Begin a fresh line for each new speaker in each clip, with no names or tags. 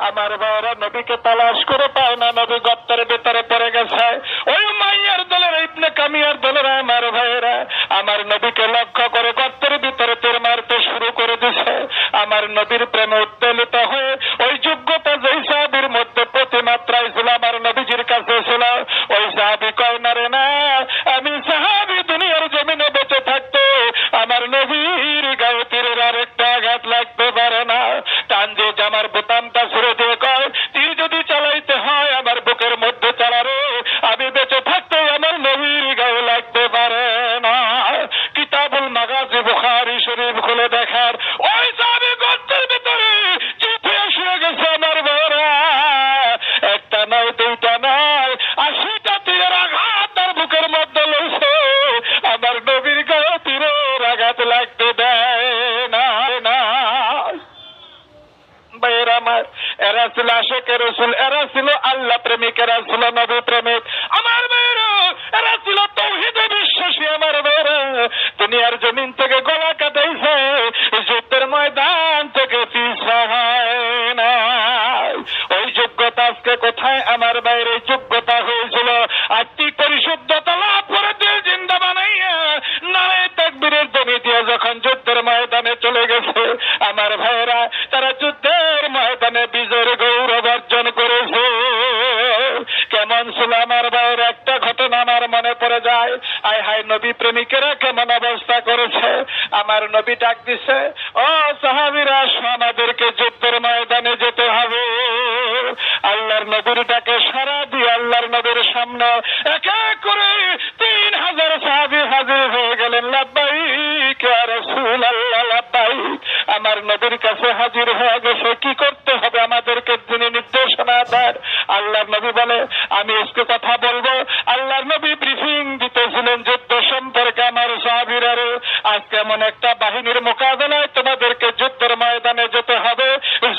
আমার ভাইরা নবীকে তালাশ করে পায় না, নবী গর্তের ভিতরে পড়ে গেছে। ওই মাইয়ার দলের ইবনে কামিয়ার দলের আমার ভাইরা আমার নবীকে লক্ষ্য করে গর্তের ভিতরে তীর মারতে শুরু করে দিছে। আমার নবীর প্রেমে উত্তেজিত হয়ে ওই যোগ্যতা যেই সাহাবীর মধ্যে প্রতিমাত্রায় ছিল আমার নবীজির কাছে ছিল, ওই সাহাবী কয় না রে না, আমি সাহাবী দুনিয়ার জমিনে বেঁচে থাকতে আমার নবীর গায়ে তীরের আরেকটা আঘাত লাগতে পারে না। টান দিয়ে জামার বোতামটা ছুড়ে দিয়ে কয়, তীর যদি চালাইতে হয় আমার বুকের মধ্যে চালারে, আমি বেঁচে থাকতে আমার নবীর গায়ে লাগতে পারে না। কিতাবুল মাগাজি বুখারী শরীফ খুলে দেখার ওই সাহাবী গর্তের ভিতরে চিঠে শুয়ে গেছে আমার ভাইরা। একটা নয়, দুইটা নয়, 80টা তীরের আঘাত তার বুকের মধ্যে লইছে, আমার নবীর গায়ে তীরের আঘাত লাগতে দেয় না। এরা ছিল আশিকে রাসূল, এরা ছিল আল্লাহ প্রেমিক, এরা ছিল নবী প্রেমিক। আমার ভাইরা এরা ছিল তাওহীদে বিশ্বাসী। আমার ভাইরা দুনিয়ার জমিন থেকে গলা কাটাইছে, যুদ্ধের ময়দান থেকে পিছা হয় না। ওই যোগ্যতা আজকে কোথায় আমার বাইরে? যোগ্যতা হয়েছিল আত্মিক পরিশুদ্ধতা লাভ করে দিল জিন্দা বানাইয়া নারায়ে তাকবীরের ধ্বনি দিয়ে যখন যুদ্ধের ময়দানে চলে গেছে আমার ভাইরা, তারা যুদ্ধের ময়দানে বিজয়ের গৌরব অর্জন করেছে। কেমন ছিল আমার ভাইয়ের? একটা ঘটনা আমার মনে পড়ে যায়। আয় হায়, নবী প্রেমিকেরা কেমন অবস্থা করেছে। আমার নবী ডাক দিছে, ও সাহাবীরা আমাদেরকে যুদ্ধের ময়দানে যেতে হবে। আল্লাহর নবীর ডাকে সাড়া দিয়ে আল্লাহর নবীর সামনে এক এক করে 3000 সাহাবী হাজির হয়ে গেলেন। লাব্বাইক ইয়া রাসূলুল্লাহ, লাব্বাইক। আমার নবীর কাছে হাজির হয়ে গেছে, কি করতে হবে আমাদেরকে তিনি নির্দেশনা দেন। আল্লাহর নবী বলে, আমি আজকে কথা বলবো। আল্লাহর নবী ব্রিফিং দিতেছিলেন যুদ্ধ সম্পর্কে। আমার সাহাবীরা রে, আজকে এমন একটা বাহিনীর মোকাবেলায় তোমাদেরকে যুদ্ধের ময়দানে যেতে হবে,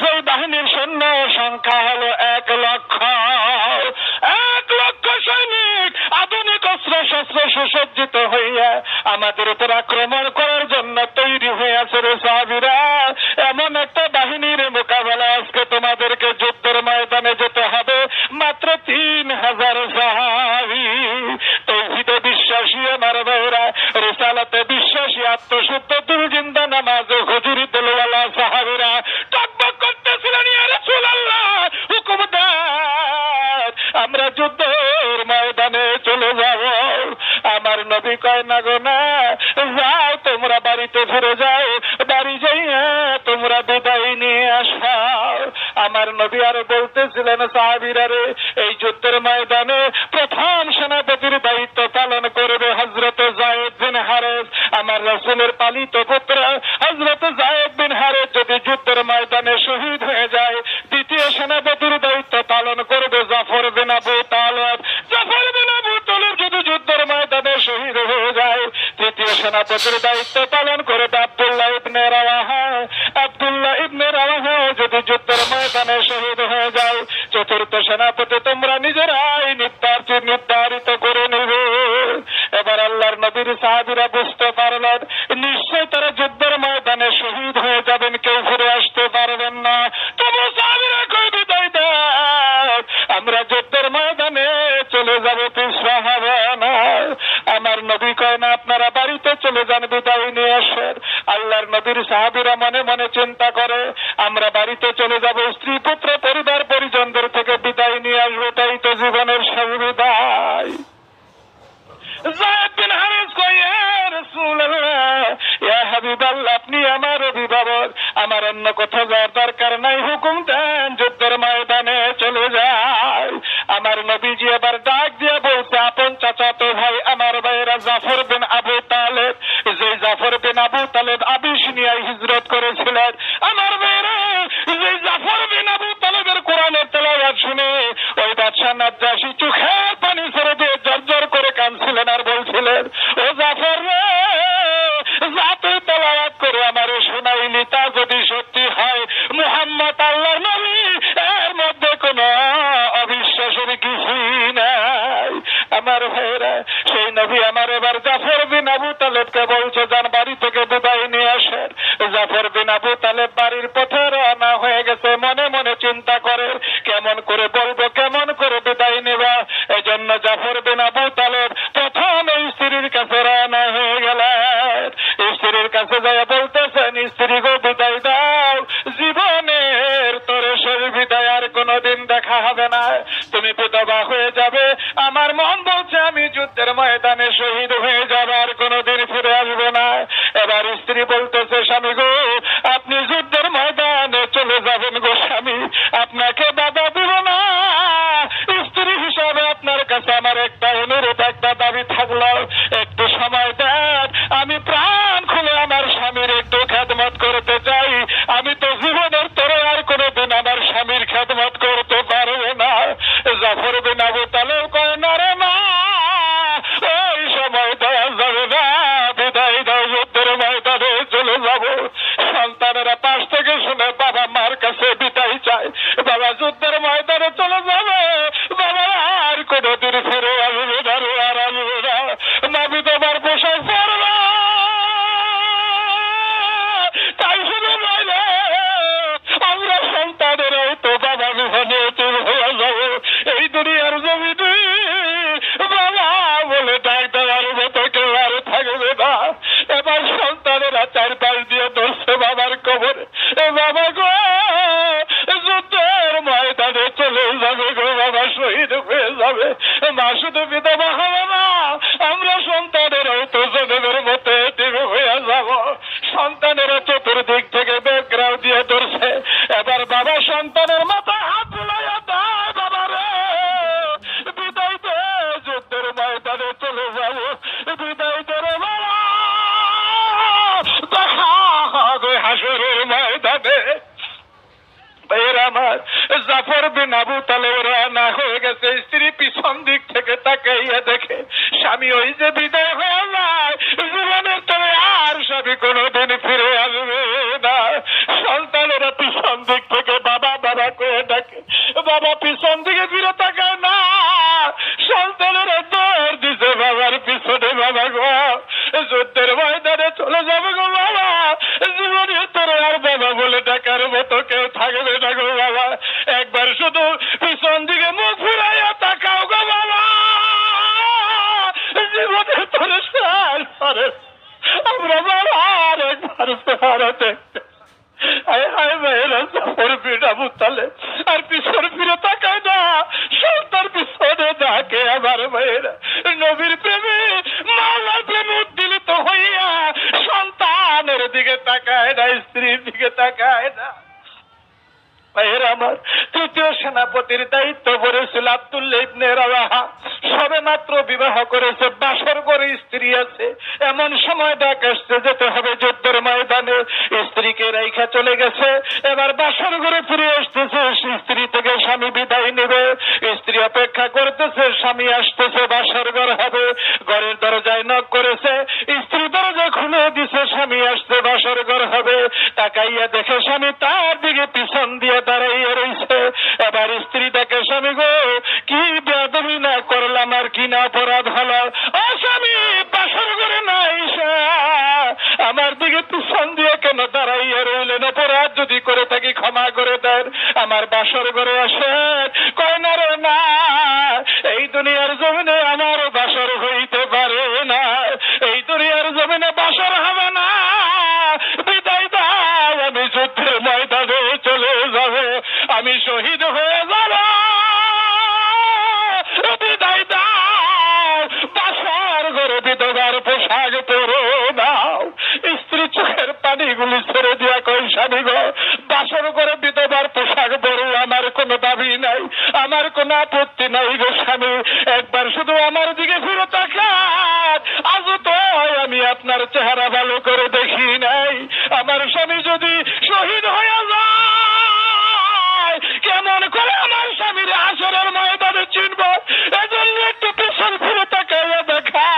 সেই বাহিনীর সৈন্য সংখ্যা হলো 1 লক্ষ। 1 লক্ষ সৈনিক আধুনিক অস্ত্র শস্ত্র সুসজ্জিত হইয়া আমাদের উপর আক্রমণ করার জন্য তৈরি হয়ে আছে রে সাহাবীরা। এমন একটা বাহিনীর মোকাবেলা আজকে তোমাদেরকে যুদ্ধের ময়দানে যেতে হবে। মাত্র 3000 সাহাবী, তাওহীদে বিশ্বাসী আমার ভাইরা, রিসালাতে বিশ্বাসী, আত্মশুদ্ধ দুর্জিন্দা নামাজ হুজুরি দিলওয়ালা সাহাবীরা টকবক করতেছিলেন, ইয়া রাসূলুল্লাহ হুকুম দেন, আমরা যুদ্ধের ময়দানে চলে যাব। আমার নবী কয় না গো না, যাও তোমরা বাড়িতে ফিরে যাও, বাড়ি যাইয়া তোমরা বিদায় নিয়ে আসাও। আমার নবী আরো বলতেছিলেন, সাহাবীরা রে, এই যুদ্ধের ময়দানে প্রথম সেনাপতির দায়িত্ব পালন করবে হযরত যায়েদ বিন হারেস। আমার রাসূলের পালিত পুত্র হযরত যায়েদ বিন হারেস যদি যুদ্ধের ময়দানে শহীদ হয়ে যায়, দ্বিতীয় সেনাপতির দায়িত্ব পালন করবে জাফর বিন আবু তালেব। জাফর বিন আবু তালেব যদি যুদ্ধের ময়দানে শহীদ হয়ে যায়, তৃতীয় সেনাপতির দায়িত্ব পালন করবে আব্দুল্লাহ ইবনে রাওয়াহা। আব্দুল্লাহ ইবনে রাওয়াহা যদি যুদ্ধের ময়দানে শহীদ হয়ে যায়, চতুর্থ সেনাপতি তোমরা নিজেরাই নির্ধারিত করে নেবে। এবার আল্লাহর নবীর সাহাবীরা বুঝতে পারলেন নিশ্চয় তারা যুদ্ধের ময়দানে শহীদ হয়ে যাবেন, কেউ ফিরে আসতে পারবেন না। তবু সাহাবীরা কই বিদায় দেন, আমরা যুদ্ধের ময়দানে চলে যাব, পিছপা হবে না। আমার নবী কয় না, আপনারা বাড়িতে চলে যান, বিদায় নিয়ে আসেন। আল্লাহর নবীর সাহাবীরা মনে মনে চিন্তা করে, আমরা বাড়িতে চলে যাব, স্ত্রী পুত্র পরিবার পরিজনদের থেকে বিদায় নিয়ে আসবো, তাই তো জীবনের শেষ বিদায়। যায়েদ বিন হারেস কয়, ইয়া রাসূলুল্লাহ, ইয়া হাবিবাল্লাহ, আপনি আমার অভিভাবক, আমার অন্য কোথাও যাওয়ার দরকার নাই, হুকুম দেন যুদ্ধের ময়দানে চলে যায়। আমার নবীজি এবার ডাক দিয়ে বলছে, আপন চাচাতো ভাই আমার ভাইরা জাফর বিন আবু তালেব, যে জাফর বিন আবু তালেব আবিসিনিয়ায় হিজরত করেছিলেন। আমার ভাইরা, যে জাফর বিন আবু তালেবের কোরআনের তেলাওয়াত শুনে ওই বাদশা নাজ্জাশী চোখের পানি ছেড়ে দিয়ে জর্জর করে কাঁদছিলেন আর বলছিলেন, ও জাফর রে, যা তুই তেলাওয়াত করে আমারে শোনাইলি, তা যদি সত্যি হয় মুহাম্মদ আল্লাহর নবী, এর মধ্যে কোনো অবিশ্বাসের কিছুই নাই। আমার ভাইরা, সেই নবী আমার এবার জাফর বিন আবু তালেবকে বলছে, যান বাড়ি থেকে বিদায় নিয়ে আসেন। জাফর বিন আবু তালেব বাড়ির পথে রওনা হয়ে গেছে, মনে মনে চিন্তা চিন্তা করে কেমন করে বলবো, কেমন করে বিদায় নেবা। এজন্য জাফর বিন আবু তালেব প্রথম স্ত্রীর কাছে রওনা হয়ে গেলেন। স্ত্রীর কাছে যায় বলতেছেন, স্ত্রী গো বিদায় দাও, জীবনের তোর শেষ বিদায় আর কোনোদিন দেখা হবে না, তুমি বিধবা হয়ে যাবে। আমার মন বলছে আমি যুদ্ধের ময়দানে শহীদ হয়ে যাব, আর কোনোদিন ফিরে আসবো না। এবার স্ত্রী বলতেছে, স্বামী গো আপনি যুদ্ধের ময়দানে চলে যাবেন গো স্বামী, আপনাকে বাধা দিব না। স্ত্রী হিসাবে আপনার কাছে আমার একটা অনুরোধ, একটা দাবি থাকলো, একটু সময় দেন, আমি প্রাণ খুলে আমার স্বামীর একটু খেদমত করতে চাই। আমি তো জীবনের তোরে আর কোনোদিন আমার স্বামীর খেদমত করতে পারবো না। জাফর বিন আবু তালেব কয়, না রে না, ওই সময় দেওয়া যাবে না, বিদায় দাও, যুদ্ধের ময়দানে চলে যাব। সন্তানেরা পাশ থেকে শুনে বাবা মার কাছে বিদায় চায়, বাবা যুদ্ধের ময়দানে চলে যাবে, বাবা আর কোনোদিন ফিরে আসবে না, আর আসবে না, মা বিধবার পোশাক পরবে। তাই শুনে বলে আমরা সন্তানেরাই তো বাবা বিভাগে হয়ে যাব, এই দুনিয়ার জমিতে বাবা বলে ডাক দেওয়ার মতো কেউ আর থাকবে না। এবার সন্তানেরা চারপাশ দিয়ে ধরছে বাবার কবরে, বাবা গো যুদ্ধের ময়দানে চলে যাবে গো, বাবা শহীদ হয়ে যাবে, মা শুধু বিধবা হবে না, আমরা সন্তানেরাও তো জনের মতো এতিম হয়ে যাব। সন্তানেরা চতুর্দিক থেকে ব্যাকগ্রাউন্ড দিয়ে ধরছে। এবার বাবা সন্তানের মাথায় হাত বুলাইয়া দেয়, বাবা রে বিদায় দে, যুদ্ধের ময়দানে চলে যাব, বিদায় দে রে বাবা, দেখা হবে হাসরের ময়দানে। আমার জাফর বিন আবু তালেব রওনা হয়ে গেছে। স্ত্রী পিছন দিক থেকে তাকাইয়া দেখে স্বামী ওই যে বিদায় হয়ে যায়, জীবনের তবে আর স্বামী কোনোদিন ফিরে আসবে না। সন্তানেরা পিছন দিক থেকে বাবা বাবা করে ডাকে, বাবা পিছন দিকে ফিরে তাকায় না, সন্তানেরা দৌড় দিছে বাবার পিছনে, বাবা গো যুদ্ধের ময়দানে চলে যাবে গো বাবা, জীবনে তোরে আর বাবা বলে ডাকার মতো কেউ থাকবে না গো বাবা, একবার শুধু পিছন দিকে মুখ ফিরাইয়া তাকাও গো বাবা, জীবনে তোরে আমরা বাবা আর একবার চেহারা দেখতে। আর পিছন ফিরে তাকায় না, সন্তান পিছনে ডাকে আমার মেয়েরা। নবীর প্রেমে মাওলার প্রেমে উদ্দীলিত হইয়া সন্তানের দিকে তাকায় না, স্ত্রীর দিকে তাকায় না। আমার তৃতীয় সেনাপতির দায়িত্ব পড়েছিল আব্দুল্লাহ ইবনে রাওয়াহা, সবে মাত্র বিবাহ করেছে, বাসর করে স্ত্রী আছে, এমন সময় ডাক আসছে যেতে হবে যুদ্ধের ময়দানে। স্ত্রীকে রাইখা চলে গেছে, এবার বাসর ঘরে ফিরে আসতেছে, স্ত্রী থেকে স্বামী বিদায় নেবে। স্ত্রী অপেক্ষা করতেছে, স্বামী আসতেছে, বাসর ঘর হবে। ঘরের দরজায় নক করেছে, স্ত্রী দরজা খুলে দিছে, স্বামী আসছে, বাসর ঘর হবে। তাকাইয়া দেখে স্বামী তার দিকে পিছন দিয়ে দাঁড়াইয়া রয়েছে। এবার স্ত্রী দেখে, স্বামী গো কি বেয়াদবি না করলাম, আর কি না অপরাধ হলো, ও স্বামী বাসর ঘরে নাই, আমার দিকে পিছন দিয়ে কেন দাঁড়াইয়া রইলেন, অপরাধ যদি করে থাকি ক্ষমা করে দেন, আমার বাসর ঘরে আসেন। কয় না রে না, এই দুনিয়ার জমিনে আমার বাসর হইতে পারে না, এই দুনিয়ার জমিনে বাসর হবে না, বিদায় দাও, আমি যুদ্ধের ময়দানে চলে যাব, আমি শহীদ হয়ে যাব, বিদায় দাও, বাসর ঘরে বিধবার পোশাক পরে নাও। স্ত্রী চোখের পানিগুলি ছেড়ে দিয়া কই, স্বামী গো বাসর ঘরে বিধবার পোশাক পরে আমার কোনো দাবি নাই, আমার কোনো আপত্তি নাই গো স্বামী, একবার শুধু আমার দিকে ফিরে তাকান, আজ তো আমি আপনার চেহারা ভালো করে দেখি নাই, আমার স্বামী যদি শহীদ হয়ে যায় কেমন করে আমার স্বামীর হাসরের ময়দানে চিনব, এজন্য একটু পিছন ফিরে তাকাইয়া দেখা,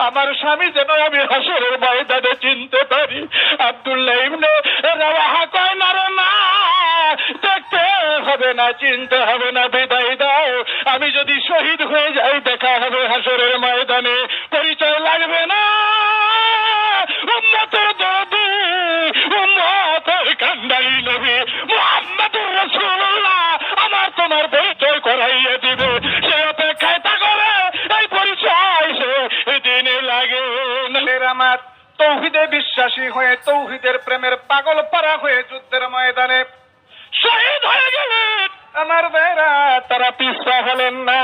আমার স্বামী যেন আমি হাসরের ময়দানে চিনতে পারি। আব্দুল্লাহ ইবনে রাওয়াহা কয়, না রে না, দেখতে হবে না, চিনতে হবে না, বিদায় দাও, আমি যদি শহীদ হয়ে যাই দেখা হবে হাসরের ময়দানে, পরিচয় লাগবে না, উম্মতের দরদি, উম্মতের কান্ডারি নবী মুহাম্মদুর রাসূলুল্লাহ তোমার পরিচয় করাইয়া দিবে, সে অপেক্ষায় থাকবে। এই পরিচয় সে দিনে লাগে আমার। তৌহিদে বিশ্বাসী হয়ে তৌহিদের প্রেমের পাগল পারা হয়ে যুদ্ধের ময়দানে শহীদ হয়ে গেলেন আমার ভাইরা। তারা পিছপা হলেন না।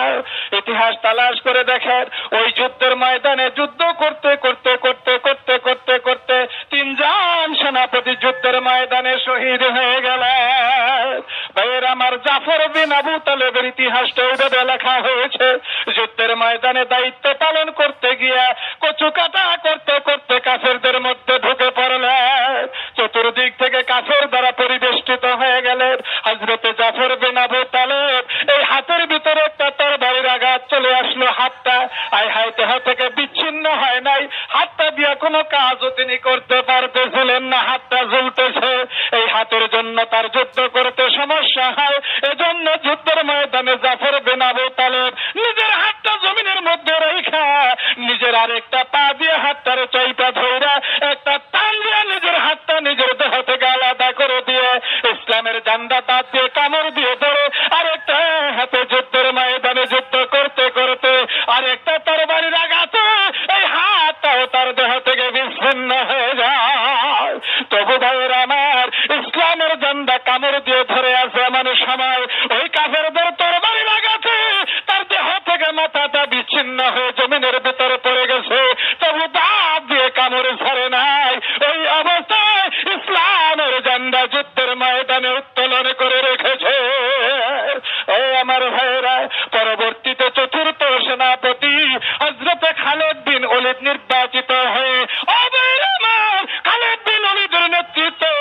ইতিহাস তালাশ করে দেখেন, ওই যুদ্ধের ময়দানে যুদ্ধ করতে করতে করতে করতে করতে করতে 3 জন সেনাপতি যুদ্ধের ময়দানে শহীদ হয়ে গেলেন। ভাইয়ের আমার, জাফর বিন আবু তালেবের ইতিহাসটা ওইভাবে লেখা হয়েছে। যুদ্ধের ময়দানে দায়িত্ব পালন করতে গিয়ে কচু কাটা করতে করতে কাফেরদের মধ্যে ঢুকে পড়লেন। চতুর্দিক থেকে কাফের দ্বারা পরিবেষ্টিত হয়ে গেলেন। হযরতে জাফর বিন আবু তালেব এই হাতের ভিতরে একটা তরবারির আঘাত চলে আসলো। হাতটা আয় হায় দেহ থেকে বিচ্ছিন্ন হয় নাই। হাতটা দিয়ে কোনো কাজও তিনি করতে পারতেছিলেন না, হাতটা ঝুলতেছে। এই হাতের জন্য তার যুদ্ধ করতে সমস্যা হয়। এজন্য যুদ্ধের ময়দানে জাফর বিন আবু তালেব নিজের হাতটা জমিনের মধ্যে রেখা নিজের আরেকটা পা দিয়ে হাতটারে চৈপা ধইরা একটা টান দিয়ে নিজের হাতটা নিজের দেহ থেকে আলাদা করে দিয়ে ইসলামের জান্ডা দাঁত দিয়ে কামড় দিয়ে ধরে আরেকটা হাতে যুদ্ধের ময়দানে যুদ্ধ করতে করতে আরেকটা তরবারির আঘাতে এই হাতটাও তার দেহ থেকে বিচ্ছিন্ন হয়ে যায়। তবু ভাইয়ের আমার, ইসলামের জান্ডা কামড় দিয়ে ধরে আছে এমন সময় ওই কাফেরদের তরবারির আঘাতে তার দেহ থেকে মাথাটা বিচ্ছিন্ন হয়ে জমিনের ভিতরে পড়ে গেছে। তবু দাঁত দিয়ে কামড়ে ছাড়ে নাই। ওই অবস্থায় ইসলামের জান্ডা যুদ্ধের ময়দানে উত্তোলন করে রেখেছে। ও আমার ভাইয়েরা, পরবর্তীতে চতুর্থ সেনাপতি হযরতে খালিদ বিন ওলীদ নির্বাচিত হয়ে খালিদ বিন ওলীদের নেতৃত্বে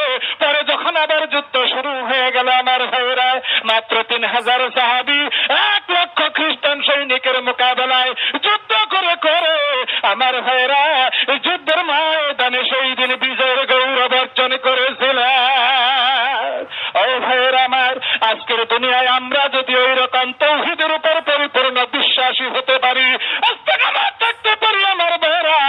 পরে যখন আবার যুদ্ধ শুরু হয়ে গেল আমার ভাইয়েরা, মাত্র 3000 সাহাবী 1 লক্ষ খ্রিস্টান সৈনিকের মোকাবেলায় যুদ্ধ করে করে আমার ভাইয়েরা যুদ্ধের ময়দানে সেই দিন বিজয়ের গৌরব অর্জন করেছিলেন। ও ভাইয়েরা আমার, আজকের দুনিয়ায় আমরা যদি ওই রকম তৌহিদের উপর পরিপূর্ণ বিশ্বাসী হতে পারি, ইস্তেকামাত থাকতে পারি আমার ভাইয়েরা,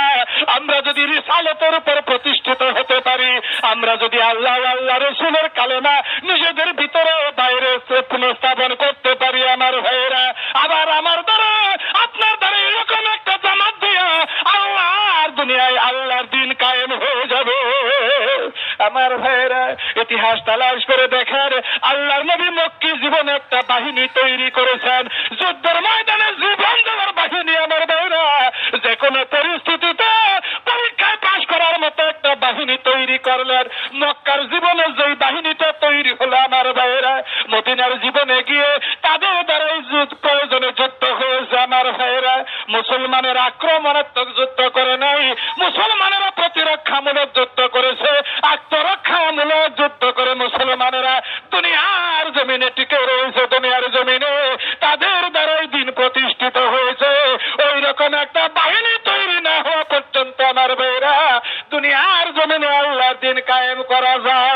আমরা যদি রিসালাতের উপর প্রতিষ্ঠিত হতে পারি, আমরা যদি আল্লাহ আল্লাহ রাসূলের কালেমা নিজেদের ভিতরে বাইরে পুনঃস্থাপন করতে পারি আমার ভাইয়েরা, আবার আমার দ্বারা আপনার দ্বারা এরকম একটা জামাত দিয়া আল্লাহর দুনিয়ায় আল্লাহর দিন কায়েম হয়ে যাবে আমার ভাইয়েরা। ইতিহাস তালাশ করে দেখেন, আল্লাহর নবী মক্কি জীবনে একটা বাহিনী তৈরি করেছেন, যুদ্ধের ময়দানে জীবন দেওয়ার বাহিনী আমার ভাইয়েরা। যে কোনো পরিস্থিতিতে পরীক্ষায় পাশ করার মতো একটা বাহিনী তৈরি করলেন। মক্কার জীবনে যেই বাহিনীটা তৈরি হলো আমার ভাইয়েরা, মদিনার জীবনে গিয়ে তাদের দ্বারাই প্রয়োজনে যুদ্ধ হয়েছে আমার ভাইয়েরা। মুসলমানের আক্রমণাত্মক যুদ্ধ করে নাই, মুসলমানেরা প্রতিরক্ষামূলক যুদ্ধ করেছে। আত্মরক্ষামূলক যুদ্ধ করে মুসলমানেরা দুনিয়ার জমিনে টিকে রয়েছে। দুনিয়ার জমিনে তাদের দ্বারাই দিন প্রতিষ্ঠিত হয়েছে। ওই রকম একটা বাহিনী তৈরি না হওয়া পর্যন্ত আমার ভাইয়েরা দুনিয়ার জমিনে আল্লাহর দিন কায়েম করা যায়